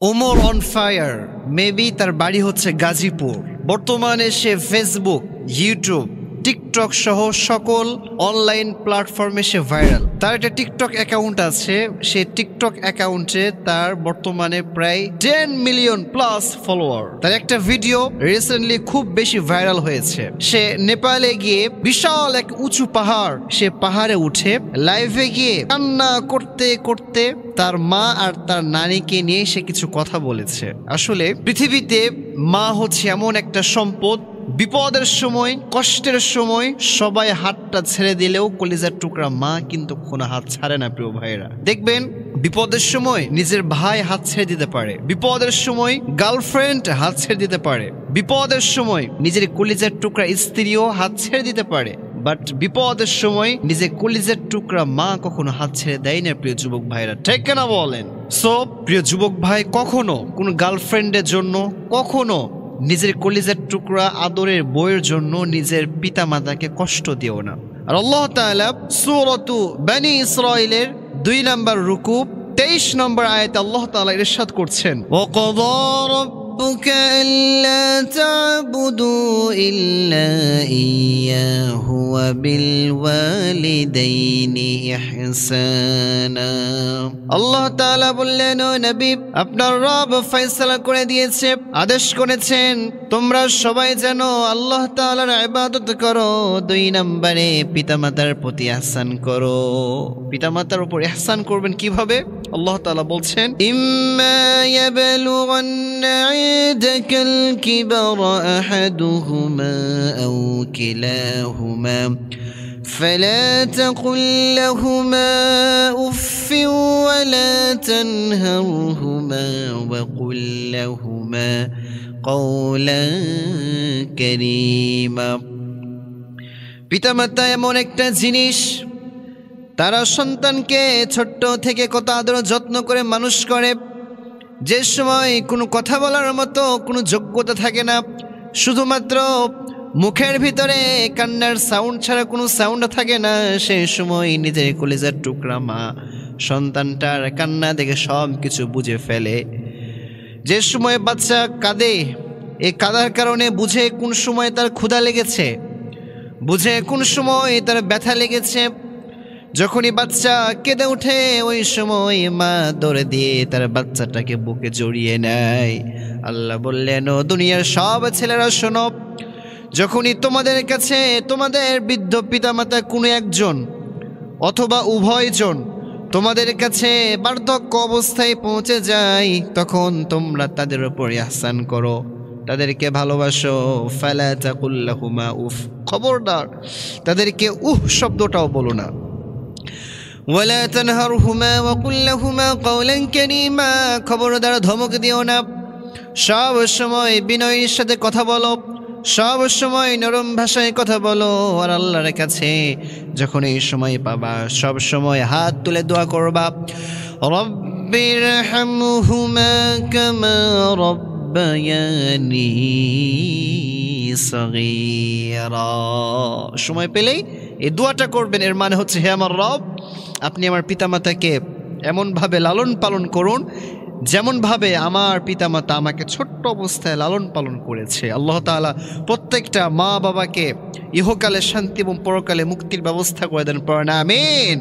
Omar on fire, maybe তার বাড়ি হচ্ছে গাজীপুর। বর্তমানে সে ফেসবুক, ইউটিউব, টিকটক সহ সকল অনলাইন প্ল্যাটফর্মে সে ভাইরাল। তার একটা টিকটক অ্যাকাউন্ট আছে, সে টিকটক অ্যাকাউন্টে তার বর্তমানে প্রায় 10 মিলিয়ন প্লাস ফলোয়ার। তার একটা ভিডিও রিসেন্টলি খুব বেশি ভাইরাল হয়েছে। সে নেপালে গিয়ে বিশাল এক উঁচু পাহাড়, সে পাহাড়ে উঠে লাইভে গিয়ে কান্না করতে করতে তার মা আর তার নানিকে নিয়ে সে কিছু কথা বলেছে। আসলে পৃথিবীতে মা হচ্ছে এমন একটা সম্পদ, বিপদের সময়, কষ্টের সময় সবাই হাতটা ছেড়ে দিলেও কলিজার টুকরা মা কিন্তু কোনো হাত ছাড়ে না। প্রিয় ভাইয়েরা, দেখবেন বিপদের সময় নিজের ভাই হাত ছেড়ে দিতে পারে, বিপদের সময় গার্লফ্রেন্ড হাত ছেড়ে দিতে পারে, বিপদের সময় নিজের কলিজার টুকরা স্ত্রীও হাত ছেড়ে দিতে পারে, বাট বিপদের সময় নিজের কলিজার টুকরা মা কখনো হাত ছেড়ে দেয় না। প্রিয় যুবক ভাইরা, ঠিক না বলেন? সো প্রিয় যুবক ভাই, কখনো কোন গার্লফ্রেন্ডের জন্য, কখনো নিজের কলিজার টুকরা আদরের বইয়ের জন্য নিজের পিতা মাতাকে কষ্ট দিও না। আর আল্লাহ তাআলা সূরাতু বনী ইসরাঈলের 2 নম্বর রুকু 23 নম্বর আয়াতে আল্লাহ তাআলা ইরশাদ করছেন, ওয়াকাদা রাব্বুকা আল্লা তা'বুদু ইল্লা ইয়্যাহু ওয়া বিল ওয়ালিদাইনি ইহসানা। আল্লাহ তাআলা বললেন, ও নবী, আপনার রব ফয়সালা করে দিয়েছে, আদেশ করেছেন তোমরা সবাই যেন আল্লাহ তাআলার ইবাদত করো। 2 নম্বরে পিতামাতার প্রতি ইহসান করো। পিতামাতার উপর ইহসান করবেন কিভাবে? আল্লাহ তাআলা বলছেন, ইম্মা ইয়াবলুগান্না ইনদাকাল কিবারা আহাদুহুমা আও কিলাহুমা فلا تقل لهما أف ولا تنهرهما وقل لهما قولا كريما। পিতামাতা এমন একটা জিনিস, তারা সন্তানকে ছোট্ট থেকে কত আদর যত্ন করে মানুষ করে, যে সময় কোনো কথা বলার মতো কোনো যোগ্যতা থাকে না, শুধুমাত্র মুখের ভিতরে কান্নার সাউন্ড ছাড়া কোনো সাউন্ড থাকে না, সেই সময় নিজের কলিজার টুকরা মা সন্তানটার কান্না দেখে সব কিছু বুঝে ফেলে। যে সময় বাচ্চা কাঁদে, এই কাঁদার কারণে বুঝে কোন সময় তার ক্ষুধা লেগেছে, বুঝে কোন সময় তার ব্যথা লেগেছে। যখনই বাচ্চা কেঁদে ওঠে, ওই সময় মা দৌড়ে দিয়ে তার বাচ্চাটাকে বুকে জড়িয়ে নেয়। আল্লাহ বললেন, ও দুনিয়ার সব ছেলেরা শোনো, যখনই তোমাদের কাছে তোমাদের বৃদ্ধ পিতামাতা কোনো একজন অথবা উভয়জন তোমাদের কাছে বার্ধক্য অবস্থায় পৌঁছে যায়, তখন তোমরা তাদের উপর ইহসান করো, তাদেরকে ভালোবাসো। ফালা তাকুল লাহুমা উফ, খবরদার তাদেরকে শব্দটাও বলো না। ওয়ালা তানহারহুমা ওয়া কুল লাহুমা কাওলান কারীমা, খবরদার ধমক দিও না। সব সময় বিনয়ের সাথে কথা বলো, সব সময় নরম ভাষায় কথা বলো। আর আল্লাহর কাছে যখন এই সময় পাবা, সব সময় হাত তুলে দোয়া করবা, রব্বিরহামহুমা কামা রব্বায়ানি সগীরা। সময় পেলেই এই দোয়াটা করবেন। এর মানে হচ্ছে, হে আমার রব, আপনি আমার পিতামাতাকে এমনভাবে লালন পালন করুন যেমনভাবে আমার পিতামাতা আমাকে ছোট্ট অবস্থায় লালন পালন করেছে। আল্লাহ তাআলা প্রত্যেকটা মা বাবাকে ইহকালে শান্তি এবং পরকালে মুক্তির ব্যবস্থা করে দেন। পড়েন আমিন।